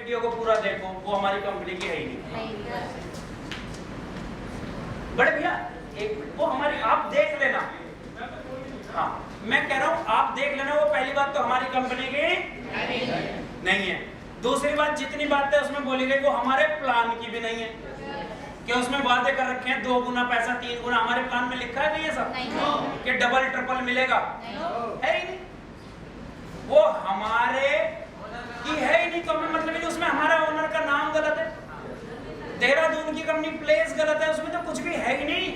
Video को पूरा देखो, वो हमारी कंपनी की है ही नहीं। बड़े भैया एक मिनट, वो हमारी आप देख लेना। हाँ मैं कह रहा हूँ आप देख लेना, वो पहली बात तो हमारी कंपनी की नहीं है। दूसरी बात जितनी बातें उसमें बोली गई वो हमारे प्लान की भी नहीं है, कि उसमें वादे कर रखे हैं 2 गुना पैसा 3 गुना। हमारे प्लान में लिखा है ये सब कि डबल ट्रिपल मिलेगा, है ही नहीं। वो हमारे की है ही नहीं, तो हमें मतलब नहीं। उसमें हमारा ओनर का नाम गलत है, देहरादून की कंपनी प्लेस गलत है, उसमें तो कुछ भी है ही नहीं।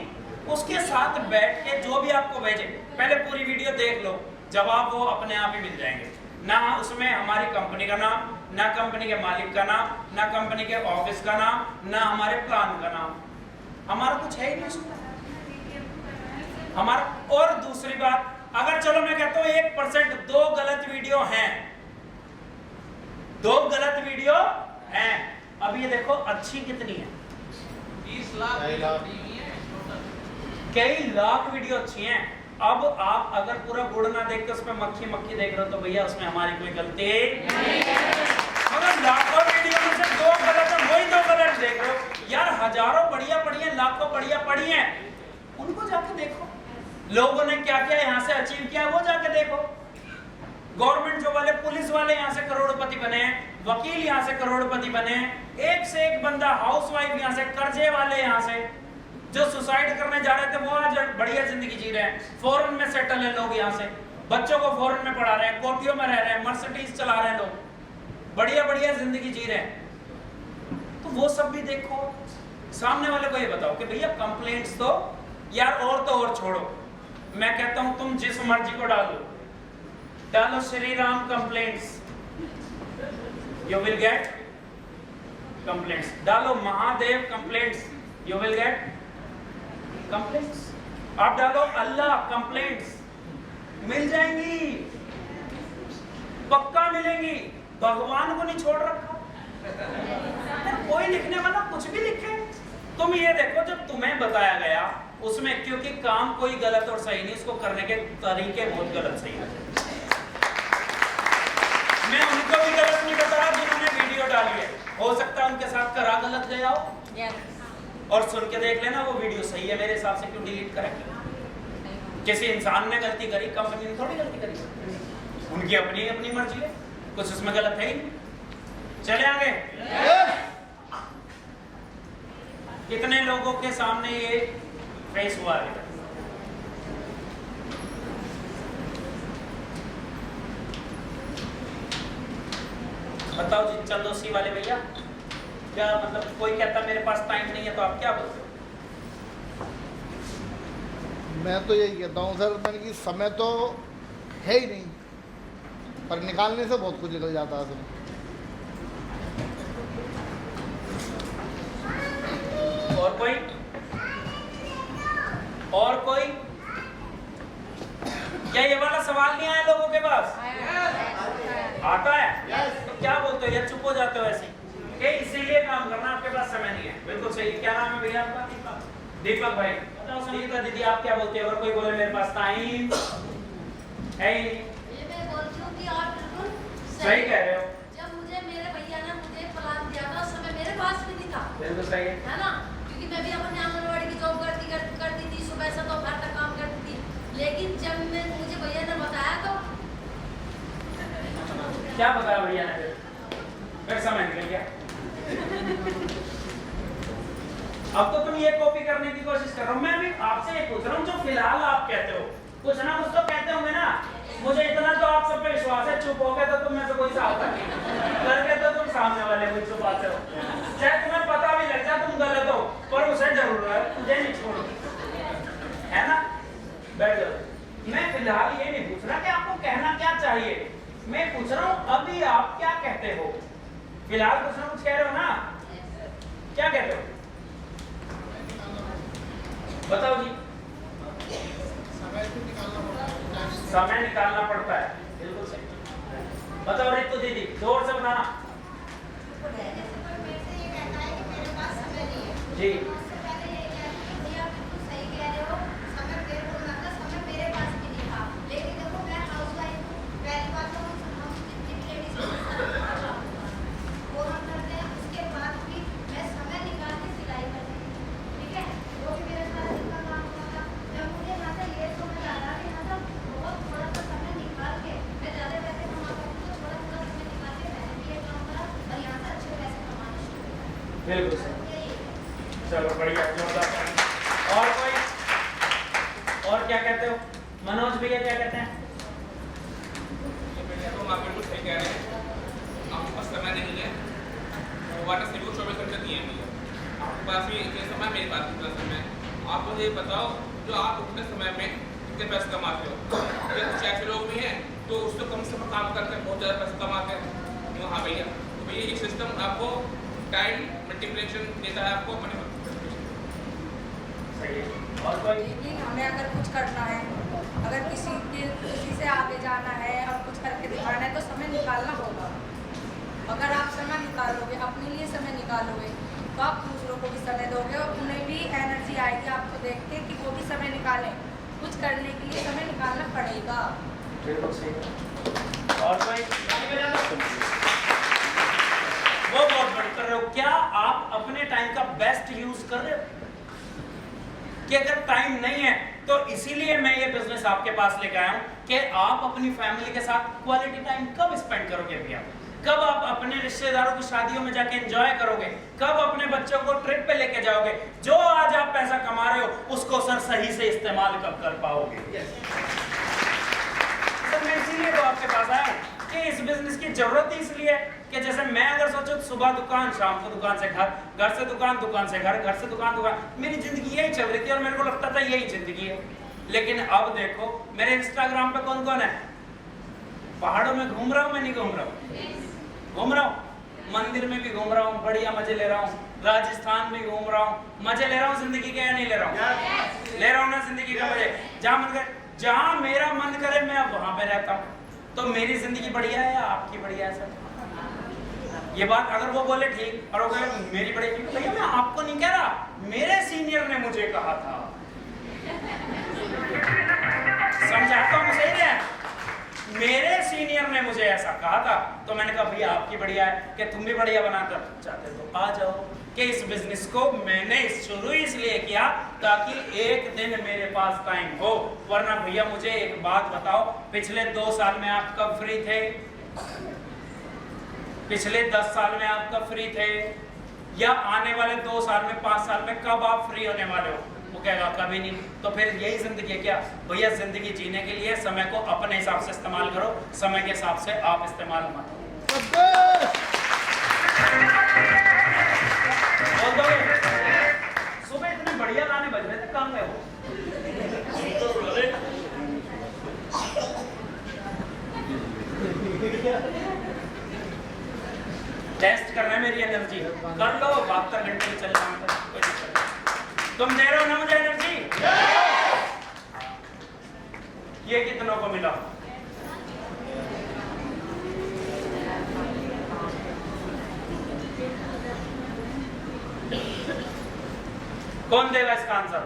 उसके साथ बैठ के जो भी आपको भेजे पहले पूरी वीडियो देख लो, जवाब वो अपने आप ही मिल जाएंगे। ना उसमें हमारी कंपनी का नाम, ना कंपनी के मालिक का नाम, ना कंपनी के ऑफिस का नाम, ना हमारे प्लान का नाम, हमारा कुछ है ही नहीं उसमें हमारा। और दूसरी बात, अगर चलो मैं कहता हूँ 1% 2 गलत वीडियो हैं, 2 गलत वीडियो हैं, अब ये देखो अच्छी कितनी है, 20 लाख कई लाख वीडियो अच्छी हैं। अब आप अगर पूरा गुड़ ना देख के उसमें मक्खी मक्खी देख रहे हो तो भैया उसमें हमारी कोई गलती नहीं है। मगर लाखों वीडियो में से 2 गलत है, वही 2 गलत देख रहे हो यार। हजारों बढ़िया पड़ी है, लाखों बढ़िया पड़ी है, उनको जाके देखो। लोगों ने क्या क्या यहाँ से अचीव किया वो जाके देखो। गवर्नमेंट जॉब वाले, पुलिस वाले यहाँ से करोड़पति बने हैं, वकील यहाँ से करोड़पति बने हैं, एक से एक बंदा, हाउसवाइफ यहाँ से, कर्जे वाले यहाँ से, जो सुसाइड करने जा रहे थे वो आज बढ़िया जिंदगी जी रहे हैं, फॉरेन में सेटल है लोग यहाँ से, बच्चों को फॉरेन में पढ़ा रहे हैं, कोठियों में रह रहे हैं, मर्सिडीज चला रहे हैं लोग, बढ़िया बढ़िया जिंदगी जी रहे हैं। तो वो सब भी देखो। सामने वाले को ये बताओ कि भैया कंप्लेंट्स तो यार और छोड़ो। मैं कहता हूं तुम जिस मर्जी को डालो Shri Ram complaints, you will get complaints. डालो Mahadev complaints, you will get complaints. आप डालो अल्लाह कंप्लेंट्स, मिल जाएंगी, पक्का मिलेंगी। भगवान को नहीं छोड़ रखा। कोई लिखने वाला कुछ भी लिखे, तुम ये देखो जब तुम्हें बताया गया उसमें, क्योंकि काम कोई गलत और सही नहीं, उसको करने के तरीके बहुत गलत सही है। मैं उनको भी गलत नहीं बता रहा जिन्होंने वीडियो डाली है, हो सकता है उनके साथ करा गलत गया हो, और सुन के देख लेना वो वीडियो सही है, मेरे हिसाब से क्यों डिलीट करेंगे। किसी इंसान ने गलती करी, कंपनी ने थोड़ी गलती करी, उनकी अपनी अपनी मर्जी है, कुछ उसमें गलत है ही नहीं। चले आगे। कितने लोगों के सामने ये फेस हुआ है? बताओ जी, चंदोसी वाले भैया, क्या मतलब कोई कहता मेरे पास टाइम नहीं है तो आप क्या बोलते हो? मैं तो यही कहता हूँ सर, मैंने कि समय तो है ही नहीं, पर निकालने से बहुत कुछ निकल जाता है सर। और कोई? और कोई? क्या ये वाला सवाल नहीं आया लोगों के पास? आता है? तो क्या बोलते हो या चुप हो जाते हो ऐसे? कि इसीलिए काम करना, आपके पास समय नहीं है। बिल्कुल सही। क्या नाम है भैया आपका? दीपक भाई। बताओ संगीता दीदी, आप क्या बोलते हैं? अगर कोई बोले मेरे पास टाइम है ही नहीं, मैं बोलती हूँ कि आप बिल्कुल सही कह रहे हो। जब मुझे मेरे भैया ने मुझे प्लान दिया था उस समय मेरे पास भी नहीं था, बिल्कुल सही है ना, क्योंकि मैं भी अपने आंगनवाड़ी की जॉब करती थी, सुबह से दोपहर तक काम करती थी। लेकिन जब मुझे भैया ने बताया तो क्या बताया भैया ने? फिर समय निकल गया। अब तो तुम ये कॉपी करने की कोशिश कर रहे हो। मैं भी आपसे ये पूछ रहा हूँ, जो फिलहाल आप कहते हो, कुछ ना कुछ तो कहते होंगे ना। मुझे इतना तो आप सब पे विश्वास है, चुप हो गए तो तुम में से कोई सा होता नहीं, करके तो तुम सामने वाले को छुपाते हो। चाहे तुम्हें पता भी लग जाए तुम गलत हो, पर उसे जरूर है, तुझे नहीं छोड़ो, है ना? बैठ जाओ। मैं फिलहाल ये नहीं पूछ रहा कि आपको कहना क्या चाहिए, मैं पूछ रहा हूँ अभी आप क्या कहते हो। फिलहाल कुछ ना कुछ कह रहे हो ना, क्या कहते हो? बताओ जी। समय निकालना पड़ता है, बिल्कुल सही। बताओ रितु दीदी, जोर से बताना जी। बिल्कुल सही। चलो बढ़िया, जोरदार। और कोई और क्या कहते हो? मनोज भैया क्या कहते हैं? तो आप बिल्कुल सही कह रहे हैं, आपके पास समय नहीं है, वाटर से 24 घंटे दिए हैं भैया, आपके पास भी इतने समय, मेरे पास इतना समय। आप मुझे ये बताओ, जो आप उतने समय में कितने पैसे कमाते हो? कुछ ऐसे लोग भी हैं तो उससे कम से कम काम करके बहुत ज़्यादा पैसे कमाते हैं। तो हाँ भैया, तो भैया ये सिस्टम आपको टाइम मल्टीप्लिकेशन देता है, आपको मनी सही है। और कोई? लेकिन हमें अगर कुछ करना है, अगर किसी से आगे जाना है और कुछ करके दिखाना है तो समय निकालना होगा। अगर आप समय निकालोगे, अपने लिए समय निकालोगे, तो आप दूसरों को भी समय दोगे और उन्हें भी एनर्जी आएगी आपको देख के कि वो भी समय निकालें। कुछ करने के लिए समय निकालना पड़ेगा। बिल्कुल सही। और कोई? वो बहुत बड़ी कर रहे हो। क्या आप अपने टाइम का बेस्ट यूज कर रहे हो? कि अगर टाइम नहीं है तो इसीलिए मैं ये बिजनेस आपके पास लेकर आया हूं कि आप अपनी फैमिली के साथ क्वालिटी टाइम कब स्पेंड करोगे भैया? कब आप अपने रिश्तेदारों की शादियों में जाके एंजॉय करोगे? कब अपने बच्चों को ट्रिप पे लेके जाओगे? जो आज आप पैसा कमा रहे हो उसको सर सही से इस्तेमाल कब कर पाओगे? सर मैं इसीलिए तो आपके पास आया हूं कि इस बिजनेस की जरूरत ही इसलिए है कि जैसे मैं अगर सोचूं सुबह दुकान, शाम को दुकान से घर, घर से दुकान, दुकान से घर, घर से दुकान, दुकान, मेरी जिंदगी यही चल रही थी और मेरे को लगता था यही जिंदगी है। लेकिन अब देखो मेरे इंस्टाग्राम पे कौन कौन है? पहाड़ों में घूम रहा हूँ, मैं नहीं घूम रहा हूँ, घूम रहा हूँ, मंदिर में भी घूम रहा हूँ, बढ़िया मजे ले रहा हूँ, राजस्थान में घूम रहा हूँ, मजे ले रहा हूँ जिंदगी के या नहीं ले रहा हूँ? ले रहा हूँ ना जिंदगी का मजे। जहाँ मन करे, जहाँ मेरा मन करे मैं वहां पे रहता हूँ। तो मेरी जिंदगी बढ़िया है या आपकी बढ़िया है सर? ये बात अगर वो बोले ठीक और वो बोले मेरी बढ़िया, भैया मैं आपको नहीं कह रहा, मेरे सीनियर ने मुझे कहा था। समझाता हूँ सही है, मेरे सीनियर ने मुझे ऐसा कहा था। तो मैंने कहा भैया आपकी बढ़िया है कि तुम भी बढ़िया बनाना चाहते तो आ जाओ। कि इस बिजनेस को मैंने शुरू इसलिए किया ताकि एक दिन मेरे पास टाइम हो। वरना भैया मुझे एक बात बताओ, पिछले 2 साल में आप कब फ्री थे? पिछले 10 साल में आप कब फ्री थे? या आने वाले 2 साल में, 5 साल में कब आप फ्री होने वाले हो? वो कहेगा कभी नहीं। तो फिर यही जिंदगी है क्या भैया? जिंदगी जीने के लिए समय को अपने हिसाब से इस्तेमाल करो, समय के हिसाब से आप इस्तेमाल मत करो। सुबह इतने बढ़िया गाने बज रहे थे, कहाँ गए वो? टेस्ट करना है मेरी एनर्जी, कर लो। 72 घंटे में चल रहा हूं, कोई दिक्कत नहीं। तुम दे रहे हो ना मुझे एनर्जी? ये कितनों को मिला? कौन देगा इसका आंसर?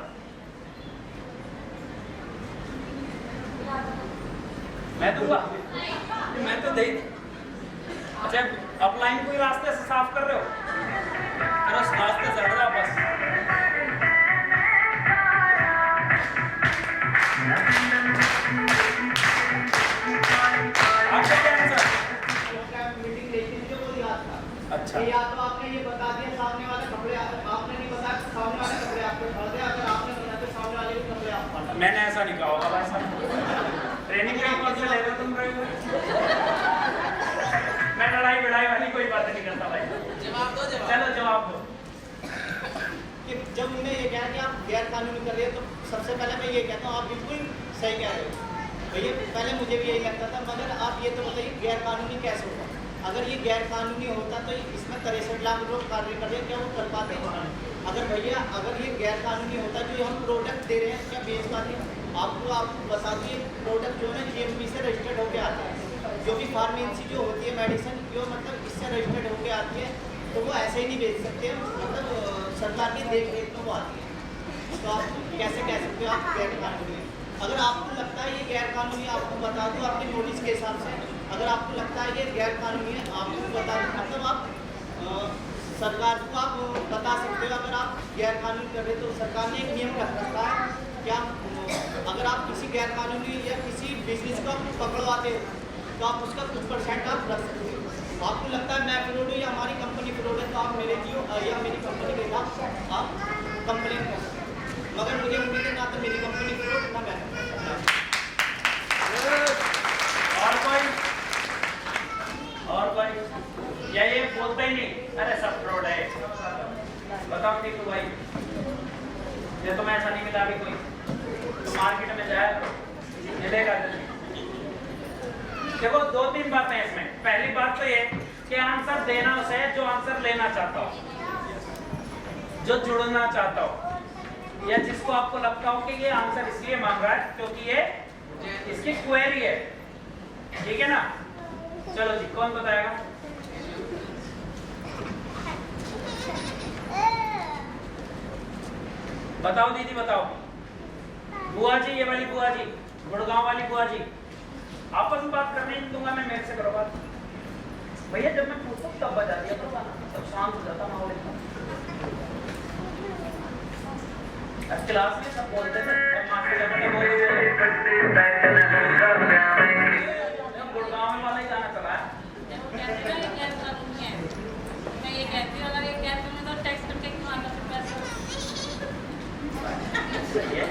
मैं दूंगा? मैं तो दे। अच्छा अपलाइन कोई रास्ते से साफ कर रहे हो? बस रास्ते से हट जाओ बस। आपका क्या आंसर? मीटिंग देखी थी वो याद था। अच्छा या तो आपने ये बता दिया सामने वाले कपड़े, आपने नहीं बताया सामने वाले कपड़े आपको पड़ गए, अगर आपने बताया तो सामने वाले के कपड़े आप पड़ गए। मैंने ऐसा नहीं कहा होगा भाई साहब। ट्रेनिंग कौन से ले रहे हो तुम? मैं लड़ाई लड़ाई वाली कोई बात नहीं करता भाई। जवाब दो, जवाब। चलो जवाब दो। कि जब उन्हें ये कहा कि आप गैर कानूनी कर रहे हो तो सबसे पहले मैं ये कहता हूँ आप बिल्कुल सही कह रहे हो भैया। पहले मुझे भी यही लगता था, मगर आप ये तो बताइए गैर कानूनी कैसे होगा? अगर ये गैर कानूनी होता तो इसमें 63 लाख लोग कार्य कर रहे हैं, क्या वो कर पाते हैं? अगर भैया अगर ये गैर कानूनी होता, जो हम प्रोडक्ट दे रहे हैं क्या बेच पाते हैं? आपको बता दिए प्रोडक्ट जो है GMP से रजिस्टर्ड होकर आता है, जो भी फार्मेसी जो होती है मेडिसिन जो मतलब इससे रजिस्टर्ड होकर आती है, तो वो ऐसे ही नहीं बेच सकते हैं, मतलब सरकार की देख रेख में वो आती है। तो आप कैसे कह सकते हो आप गैर कानूनी? अगर आपको लगता है ये गैर कानूनी, आपको बता दूँ आपके नोटिस के हिसाब से, अगर आपको लगता है ये गैर कानूनी है आपको बता दूँ, मतलब आप सरकार को आप बता सकते हो। अगर आप गैर कानूनी कर रहे तो सरकार ने एक नियम रख रखा है कि आप अगर आप किसी गैर कानूनी या किसी बिजनेस को आप पकड़वाते हो तो आप उसका कुछ % आप रख सकते हो। आपको लगता है मैं फ्रॉड हूँ या हमारी कंपनी फ्रॉड है तो आप मेरे जियो या मेरी कंपनी के खिलाफ आप कंप्लेन कर सकते हैं, मगर मुझे उम्मीद है ना तो मेरी कंपनी को ना मैं और कोई या ये बोलते ही नहीं, अरे सब फ्रॉड है। बताओ ठीक तो भाई, ये तो मैं ऐसा नहीं मिला अभी कोई, तो मार्केट में जाए मिलेगा। देखो 2-3 बातें हैं इसमें। पहली बात तो ये कि आंसर देना उसे जो आंसर लेना चाहता हो, जो जुड़ना चाहता हो, या जिसको आपको लगता हो कि ये आंसर इसलिए मांग रहा है क्योंकि ये इसकी क्वेरी है, ठीक है ना। चलो जी, कौन बताएगा? बताओ दीदी, बताओ। बुआ जी, ये वाली बुआ जी, गुड़गांव वाली बुआ जी, आपस में बात करने नहीं दूंगा मैं, मेरे से करो बात। भैया जब मैं पूछता हूँ तब बजा दिया करो गाना, तब शांत हो जाता माहौल एकदम। क्लास में सब बोलते थे, मास्टर जब मैं बोले गुड़गांव में वाला ही गाना चला है। मैं ये कहती हूँ अगर ये कहती हूँ तो टेक्स्ट करके मारना फिर पैसा। सही है,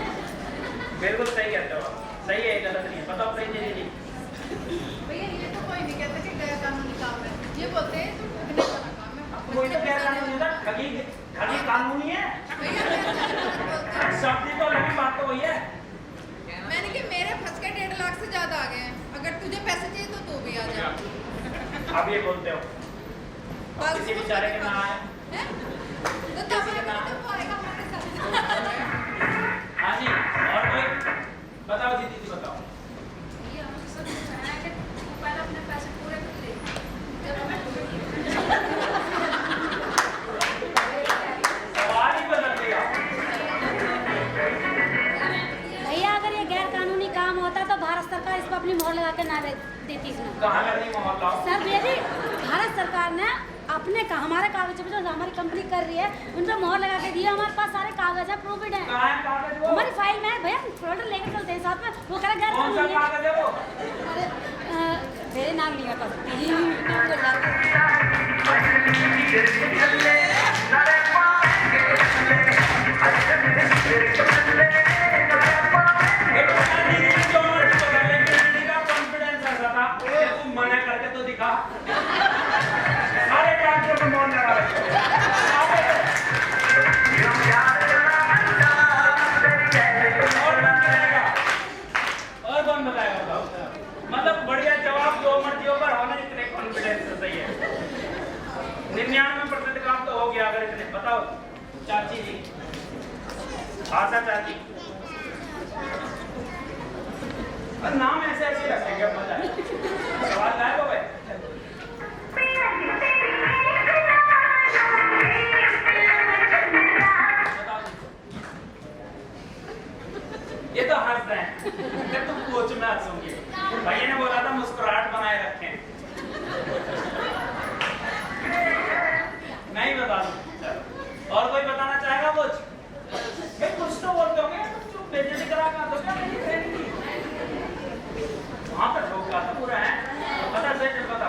बिल्कुल सही कहते हो आप, सही है, गलत नहीं है। बताओ सही जी जी। भैया ये तो कोई नहीं कहता कि गैर कानूनी काम है, ये बोलते हैं तो ठगने वाला काम है। कोई तो गैर कानूनी था, ठगी कानूनी है। भैया शब्द तो लगी, बात तो वही है। मैंने कि मेरे फंस के 1.5 लाख से ज्यादा आ गए हैं, अगर तुझे पैसे चाहिए तो तू भी आ जा। आप ये बोलते हो बस किसी बेचारे के ना आए। हैं? तो तब आएगा हमारे साथ। हाँ जी, और कोई बताओ जी, दीदी बताओ। ये मुझे समझ में आया कि तू पहले अपने पैसे पूरे कर ले, जब मैं सवाल ही बदल गया। भैया अगर ये गैर कानूनी काम होता तो भारत सरकार इस पर अपनी मोहर लगा के ना देती इसमें। कहाँ लगनी मोहर लाओ? सर यदि भारत सरकार ने अपने हमारे कागज पे जो हमारी कंपनी कर रही है उन पर मोहर लगा के दिया, हमारे पास सारे कागज है, प्रूफिड है, कहाँ है कागज वो? हमारी फाइल में है भैया, प्रोडक्ट लेकर चलते हैं साथ में। वो कह रहा गैर कौन सा कानूनी है। कागज है वो? मेरे नाम नहीं बता सकती। कॉन्फिडेंस ऐसा था कि तुम मना करके तो दिखा। सारे कागजों पे मोहर लगा रखे। और कौन बताएगा? बताओ। मतलब बढ़िया जवाब, जो मर्जी पर होना, इतने कॉन्फिडेंस से सही है। 99% काम तो हो गया अगर इतने। बताओ चाची जी, आशा चाची, नाम ऐसे ऐसे रखेंगे, मजा है। सवाल लाए हो भाई? ये तो हंस रहे हैं, तुम कोच में हंसोगे। भैया ने बोला था मुस्कुराहट बनाए रखें, नहीं बता दूं। और कोई बताना चाहेगा? कुछ भाई, कुछ तो बोलते होंगे, तुम बेइज्जती करा कर दो क्या? मेरी ट्रेनिंग की वहां पर ठोका था पूरा है। बता सही, बता।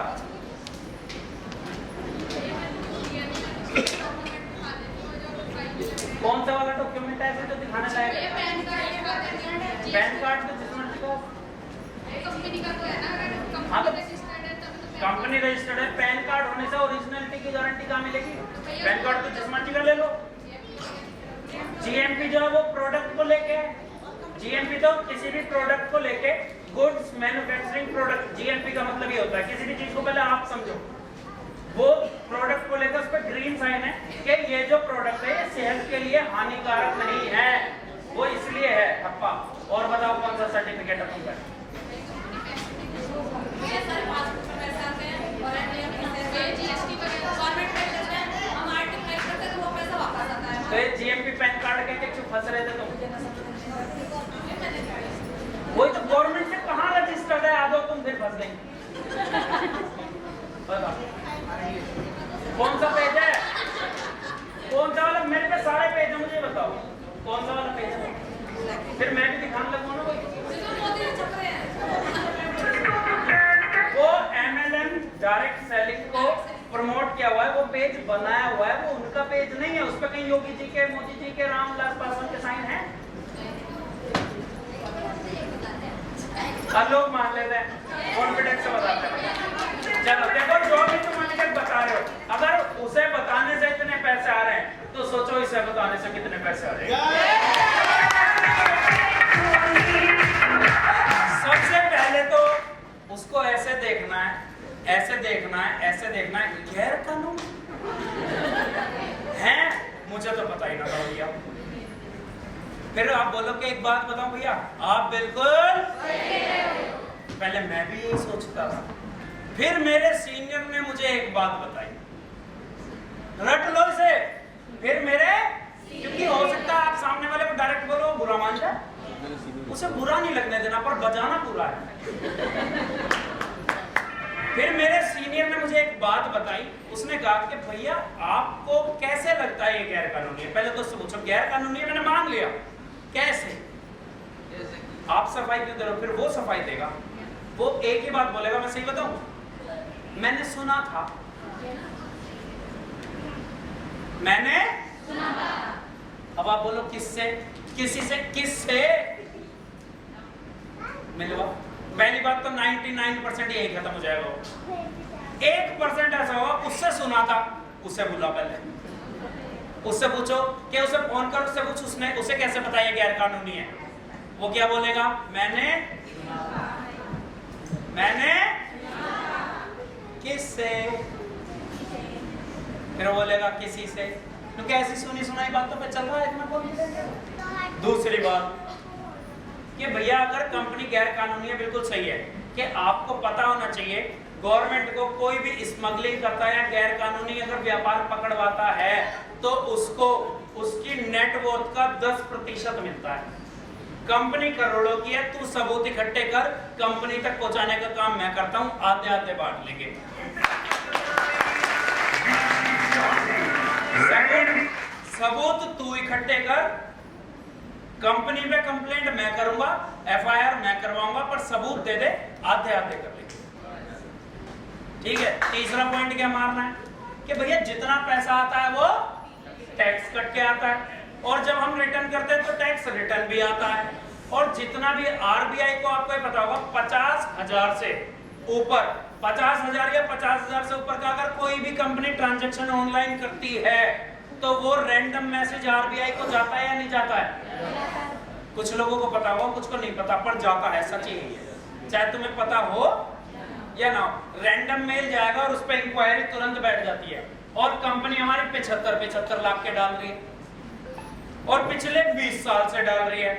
कौन सा वाला डॉक्यूमेंट है जो दिखाना चाहेगा? पैन कार्ड तो जिस मर्जी का कंपनी का तो है ना, अगर हाँ, कंपनी तो रजिस्टर्ड है तब तो कंपनी रजिस्टर्ड है। पैन कार्ड होने से ओरिजिनलिटी की गारंटी कहाँ मिलेगी? पैन कार्ड तो जिस मर्जी का ले लो। जीएमपी जो है वो प्रोडक्ट को लेके, जीएमपी तो किसी भी प्रोडक्ट को लेके, गुड्स मैन्युफैक्चरिंग प्रोडक्ट। जीएमपी का मतलब ये होता है, किसी भी चीज को पहले आप समझो, वो प्रोडक्ट को लेकर उस पर ग्रीन साइन है कि ये जो प्रोडक्ट है ये सेहत के लिए हानिकारक नहीं है, वो इसलिए है ठप्पा। और बताओ कौन सा सर्टिफिकेट है तुम पर? ये सारे पासपोर्ट पर पैसे आते हैं और जीएसटी वगैरह गवर्नमेंट पे करते हैं, हम आरटी क्लेम करते हैं तो वो पैसा वापस आता है। तो ये जीएमपी पैन कार्ड के क्यों फंस रहे थे तुम? वही तो गवर्नमेंट से कहाँ रजिस्टर्ड है? आ जाओ तुम, फिर फंस गई। बताओ कौन सा पेज है? कौन सा वाला? मेरे पे सारे पेज है, मुझे बताओ कौन सा वाला पेज है? फिर मैं भी दिखाने लगूँ ना कोई। वो MLM डायरेक्ट सेलिंग को प्रमोट किया हुआ है, वो पेज बनाया हुआ है, वो उनका पेज नहीं है। उस पर कहीं योगी जी के, मोदी जी के, रामविलास पासवान के साइन है? लोग मान लेते हैं, कॉन्फिडेंस से बताते हैं। चलो देखो, जो भी तुम अनिकेत बता रहे हो, अगर उसे बताने से इतने पैसे आ रहे हैं तो सोचो इसे बताने से कितने पैसे आ रहे हैं। सबसे पहले तो उसको ऐसे देखना है, ऐसे देखना है, ऐसे देखना है, गैर कानूनी है, मुझे तो पता ही ना था भैया। फिर आप बोलो कि एक बात बताऊं भैया, आप बिल्कुल पहले मैं भी यही सोचता था, फिर मेरे सीनियर ने मुझे एक बात बताई, रट लो इसे। फिर मेरे, क्योंकि हो सकता है आप सामने वाले को डायरेक्ट बोलो बुरा मान जाए, उसे बुरा नहीं लगने देना, पर बजाना पूरा है। फिर मेरे सीनियर ने मुझे एक बात बताई, उसने कहा कि भैया आपको कैसे लगता है ये गैर कानूनी है? पहले तो उससे पूछो गैर कानूनी है, मैंने मान लिया, कैसे? आप सफाई क्यों दे रहे हो? फिर वो सफाई देगा, वो एक ही बात बोलेगा, मैं सही बताऊं, मैंने सुना था, मैंने सुना था। अब आप बोलो किससे? किसी से? किससे मिलवा? पहली बात तो 99% यही खत्म हो जाएगा। 1% ऐसा होगा, उससे सुना था, उससे बुला पहले, उससे पूछो कि उसे फोन कर, उससे पूछ उसने, उसे कैसे पता ये गैर कानूनी है? वो क्या बोलेगा? मैंने किससे? फिर वो बोलेगा किसी से। तो कैसी सुनी सुनाई बातों पे चल रहा है इतना कौन? दूसरी बात कि भैया अगर कंपनी गैर कानूनी है, बिल्कुल सही है कि आपको पता होना चाहिए, गवर्नमेंट को कोई भी स्मगलिंग करता है या गैर कानूनी अगर व्यापार पकड़वाता है तो उसको उसकी नेटवर्थ का 10% मिलता है। कंपनी करोड़ों की है, तू सबूत इकट्ठे कर, कंपनी तक पहुंचाने का काम मैं करता हूं, आधे आधे बांट लेंगे। सबूत तू इकट्ठे कर, कंपनी पे कंप्लेंट मैं करूंगा, एफआईआर मैं करवाऊंगा, पर सबूत दे दे, आधे आधे कर लेंगे। ठीक है। तीसरा पॉइंट क्या मारना है कि भैया जितना पैसा आता है वो टैक्स कट के आता है, और जब हम रिटर्न करते हैं तो टैक्स रिटर्न भी आता है। और जितना भी आरबीआई को आपको पता होगा 50,000 से ऊपर, 50,000 या 50,000 से ऊपर का अगर कोई भी कंपनी ट्रांजैक्शन ऑनलाइन करती है तो वो रैंडम मैसेज आरबीआई को जाता है या नहीं जाता है? कुछ लोगों को पता होगा, कुछ को नहीं पता, पर जाता है, सच ही है, चाहे तुम्हें पता हो या ना हो। रैंडम मेल जाएगा और उस पर इंक्वायरी तुरंत बैठ जाती है, और कंपनी हमारी 75 लाख के डाल रही है और पिछले 20 साल से डाल रही है,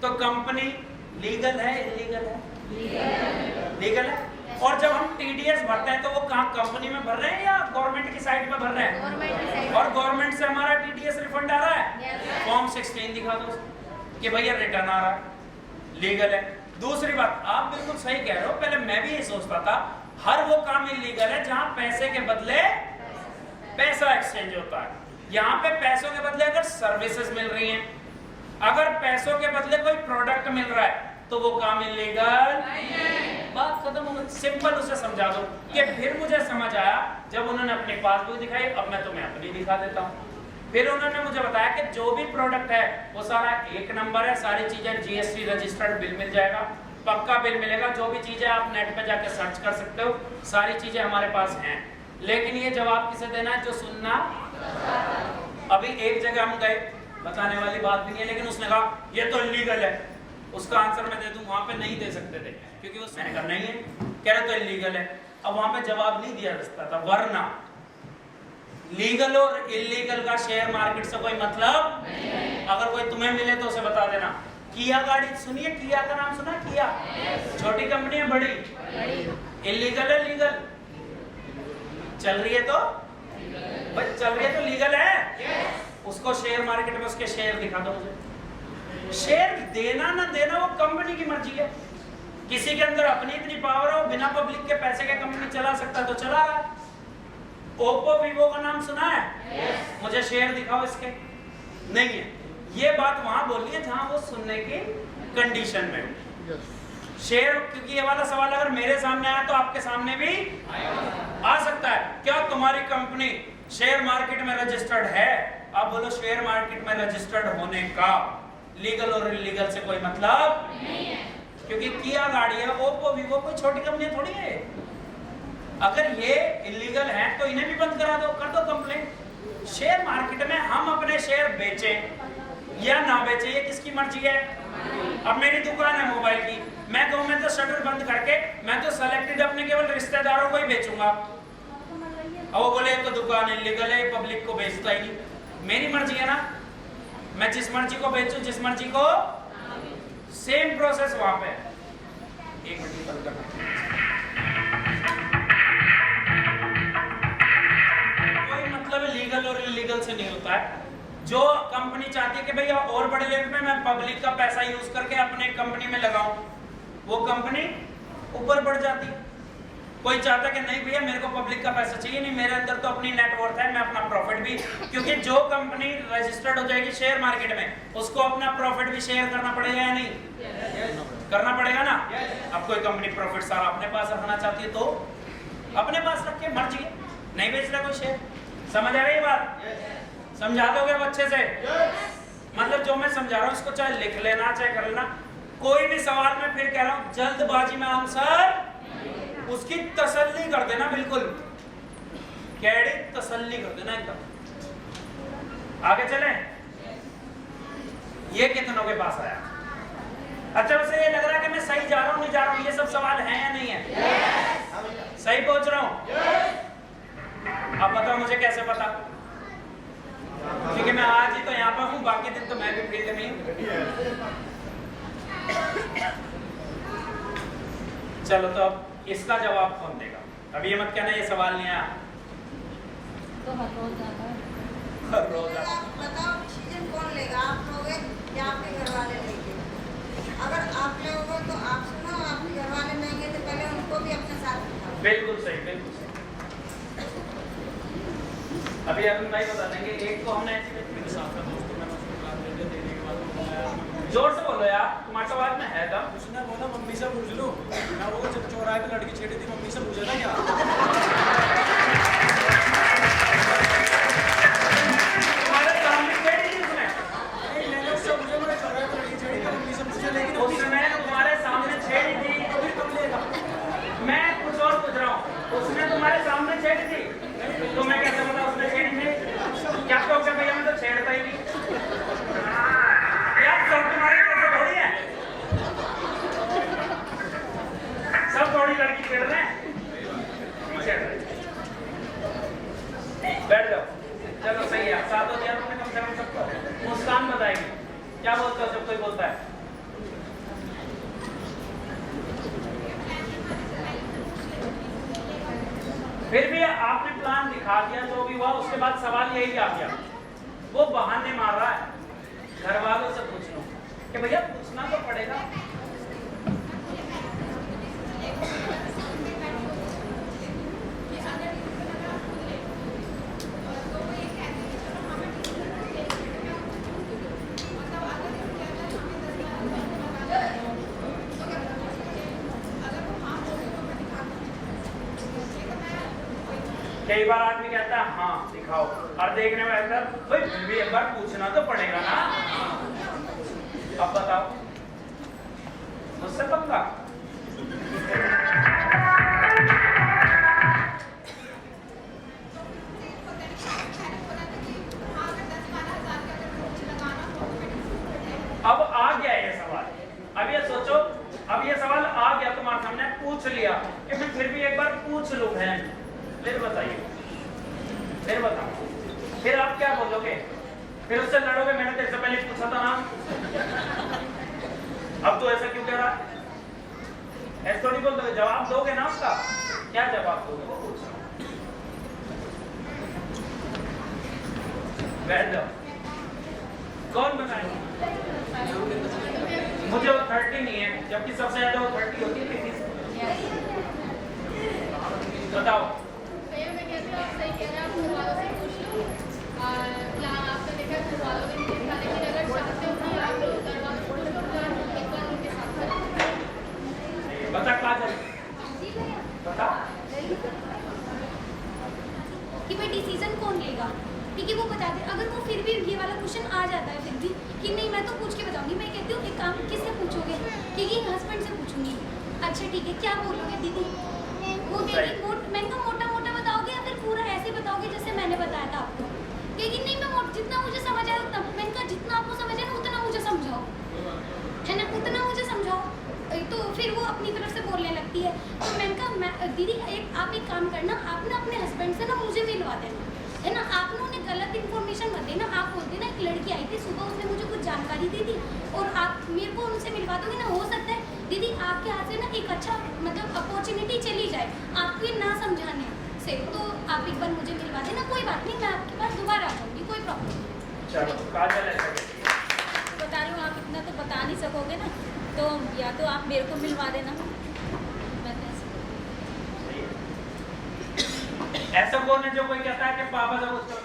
तो कंपनी लीगल है, इलीगल है? लीगल है। और जब हम टीडीएस भरते हैं तो वो कहाँ कंपनी में भर रहे हैं या गवर्नमेंट की साइड पे भर रहे हैं? और गवर्नमेंट से हमारा टीडीएस रिफंड आ रहा है, फॉर्म 16 दिखा दो कि भैया रिटर्न आ रहा है, लीगल है। दूसरी बात, आप बिल्कुल सही कह रहे हो, पहले मैं भी ये सोचता था हर वो काम इलीगल है जहां पैसे के बदले पैसा एक्सचेंज होता है। यहाँ पे पैसों के बदले अगर सर्विसेज मिल रही हैं, अगर पैसों के बदले कोई प्रोडक्ट मिल रहा है तो वो काम इलीगल नहीं है। बात खत्म हो गई, सिंपल उसे समझा दो कि फिर मुझे समझ आया जब उन्होंने अपनी पासबुक दिखाई, अब मैं तुम्हें अपनी दिखा देता हूँ। फिर उन्होंने मुझे बताया कि जो भी प्रोडक्ट है वो सारा एक नंबर है, सारी चीजें जीएसटी रजिस्टर्ड बिल मिल जाएगा, पक्का बिल मिलेगा, जो भी चीजें आप नेट पे जाके सर्च कर सकते हो, सारी चीजें हमारे पास हैं। लेकिन ये जवाब किसे देना है? जो सुनना। अभी एक जगह हम गए, बताने वाली बात भी नहीं है, लेकिन उसने कहा ये तो इलीगल है, उसका आंसर मैं दे दूं, वहां पे नहीं दे सकते थे क्योंकि वो मैंने कहा नहीं है, कह रहे तो इलीगल है। अब वहां पे जवाब नहीं दिया जा था, वरना लीगल और इलीगल का शेयर मार्केट से कोई मतलब नहीं। अगर कोई तुम्हें मिले तो उसे बता देना। किया गाड़ी सुनिए, किया का नाम सुना? किया छोटी कंपनी है, बड़ी इलीगल है, लीगल चल रही है तो भाई चल रही है तो लीगल है। उसको शेयर मार्केट में उसके शेयर दिखा दो मुझे। शेयर देना ना देना वो कंपनी की मर्जी है। किसी के अंदर अपनी इतनी पावर है, बिना पब्लिक के पैसे के कंपनी चला सकता तो चला रहा है। ओप्पो वीवो का नाम सुना है? मुझे शेयर दिखाओ इसके, नहीं है। ये बात वहां बोलनी है जहां वो सुनने की कंडीशन में। शेयर, क्योंकि ये वाला सवाल अगर मेरे सामने आया तो आपके सामने भी आ सकता है। क्या तुम्हारी कंपनी शेयर मार्केट में रजिस्टर्ड है? आप बोलो शेयर मार्केट में रजिस्टर्ड होने का लीगल और इलीगल से कोई मतलब नहीं है, क्योंकि किया गाड़ी है, ओप्पो वीवो कोई छोटी कंपनी थोड़ी है। अगर ये इलीगल है तो इन्हें भी बंद करा दो, कर दो कंप्लेंट। शेयर मार्केट में हम अपने शेयर बेचें या ना बेचें ये किसकी मर्जी है? अब मेरी दुकान है मोबाइल की, मैं कहूँ मैं तो शटर बंद करके मैं तो सेलेक्टेड अपने केवल रिश्तेदारों को ही बेचूंगा, और वो बोले तो दुकान इलीगल है, पब्लिक को बेचता ही नहीं। मेरी मर्जी है ना, मैं जिस मर्जी को बेचूं, जिस मर्जी को, सेम प्रोसेस वहां पे। एक मिनट बंद करना, कोई मतलब लीगल और इलीगल से नहीं होता है। जो कंपनी चाहती है कि भैया और बड़े लेवल पे मैं पब्लिक का पैसा यूज करके अपने कंपनी में लगाऊं, वो कंपनी ऊपर बढ़ जाती है। कोई चाहता है कि नहीं भैया मेरे को पब्लिक का पैसा चाहिए नहीं, मेरे अंदर तो अपनी नेटवर्थ है, मैं अपना प्रॉफिट भी, क्योंकि जो कंपनी रजिस्टर्ड हो जाएगी शेयर मार्केट में उसको अपना प्रॉफिट भी शेयर करना पड़ेगा या नहीं? करना पड़ेगा ना। अब कोई कंपनी प्रॉफिट सारा अपने पास रखना चाहती है तो अपने पास रख के मर्जी है, नहीं बेच रहा कोई शेयर। समझ आ रही है बात? समझा दोगे अच्छे से? मतलब जो मैं समझा रहा हूँ इसको चाहे लिख लेना चाहे कर लेना। कोई भी सवाल में फिर कह रहा हूँ जल्दबाजी में आंसर उसकी तसल्ली कर देना, बिल्कुल कैडी तसल्ली कर देना एकदम। आगे चले, ये कितनों के पास आया? अच्छा वैसे ये लग रहा है कि मैं सही जा रहा हूँ नहीं जा रहा हूँ? ये सब सवाल हैं या नहीं है? सही पहुंच रहा हूँ? अब बताओ मुझे कैसे पता? क्योंकि मैं आज ही तो यहाँ पर हूँ, बाकी दिन तो मैं भी फील्ड में हूँ। चलो तो अब इसका जवाब कौन देगा? अभी ये मत कहना ये सवाल नहीं आया। तो हर रोज जाता है। हर रोज आता है। आप बताओ डिसीजन कौन लेगा, आप लोगे या आपके घर वाले लेंगे? अगर आप लोगों तो आप सुनो, आपके घर वाले लेंगे तो पहले उनको भी अपने साथ बिठाओ। बिल्कुल सही, बिल्कुल सही। अभी अरुण भाई बता देंगे। एक को हमने ऐसी जोर से बोलो यार, तुम्हारे आवाज में है दम। उसने बोला मम्मी से पूछ लो, मैं वो जब चौराहे पे लड़की छेड़ी थी मम्मी से पूछा था क्या? तुम्हारे सामने छेड़ी थी उसने? नहीं मैंने उससे पूछा, मैंने चौराहे पे लड़की छेड़ी थी मम्मी से पूछा, लेकिन उसने तुम्हारे सामने छेड़ी थी? अभी कब लेगा? मैं कुछ और पूछ रहा हूँ, उसने तुम्हारे सामने छेड़ी थी? तुम्हें कैसे पता उसने छेड़ी थी? क्या कहोगे भैया मैं तो छेड़ता ही नहीं? यार सब तुम्हारे कैसे थोड़ी है, सब थोड़ी लड़की छेड़ रहे हैं। बैठ जाओ, चलो सही है। साथ हो दिया तुमने कम से कम सबको। मुस्कान बताएगी क्या बोलते हो जब कोई बोलता है? फिर भी आपने प्लान दिखा दिया, जो भी हुआ उसके बाद सवाल यही आ गया, वो बहाने मार रहा है। घर वालों से पूछ लो कि भैया पूछना तो पड़ेगा। कई बार आदमी कहता है हाँ दिखाओ, और देखने में ऐसा भाई फिर भी एक बार पूछना तो पड़ेगा ना। अब बताओ मुझसे पंगा? अब आ गया ये सवाल, अब ये सोचो, अब ये सवाल आ गया तुम्हारे सामने, पूछ लिया कि मैं फिर भी एक बार पूछ लूं बहन, फिर बताइए, फिर बताओ, फिर आप क्या बोलोगे? फिर उससे लड़ोगे मैंने तेरे से पहले पूछा था ना, अब तो ऐसा क्यों कह रहा? ऐसा थोड़ी बोल दोगे, जवाब दोगे ना उसका। क्या जवाब दोगे वो पूछ रहा हूं। बैठ जाओ। कौन बनाएगा? मुझे वो 30 नहीं है, जबकि सबसे ज्यादा वो 30 होती है। बताओ। भैया मैं कहती हूँ आप सही कह रहे हैं, आप घर वालों से पूछ लो। प्लान आपने देखा घर वालों ने नहीं देखा, लेकिन अगर चाहते हो कि आप लोग घर वालों से पूछ लो, प्लान एक बार उनके साथ करो। कौन लेगा? ठीक है, वो बता दे। अगर वो फिर भी ये वाला क्वेश्चन आ जाता है फिर भी कि नहीं मैं तो पूछ के बताऊंगी, मैं कहती हूँ एक काम किससे पूछोगे? कि हस्बैंड से पूछूंगी। अच्छा ठीक है, क्या बोलोगे दीदी? वो दीदी मैंने कहा मोटा मोटा बताओगे या फिर पूरा ऐसे बताओगे जैसे मैंने बताया था आपको? लेकिन नहीं, मैं जितना मुझे समझ आया उतना। मैंने कहा जितना आपको समझ है ना उतना मुझे समझाओ, है ना, उतना मुझे समझाओ। तो फिर वो अपनी तरफ से बोलने लगती है। तो मैंने कहा दीदी आप एक काम करना, आप ना अपने हस्बैंड से ना मुझे मिलवा देना, है ना, आप ना उन्हें गलत इन्फॉर्मेशन मत देना। आप बोलते ना एक लड़की आई थी सुबह, उसने मुझे कुछ जानकारी दी थी और आप मेरे को उनसे मिलवा दोगे ना, हो सकता है दीदी आपके हाथ से ना एक अच्छा मतलब अपॉर्चुनिटी चली जाए आपको ये ना समझाने से, तो आप एक बार मुझे मिलवा देना। कोई बात नहीं, मैं आपके पास दोबारा आ जाऊँगी, कोई प्रॉब्लम नहीं। चलो काजल है बता रही हूँ, आप इतना तो बता नहीं सकोगे ना, तो या तो आप मेरे को मिलवा देना। मैं ऐसा कौन है जो कोई कहता है कि पापा जब उसको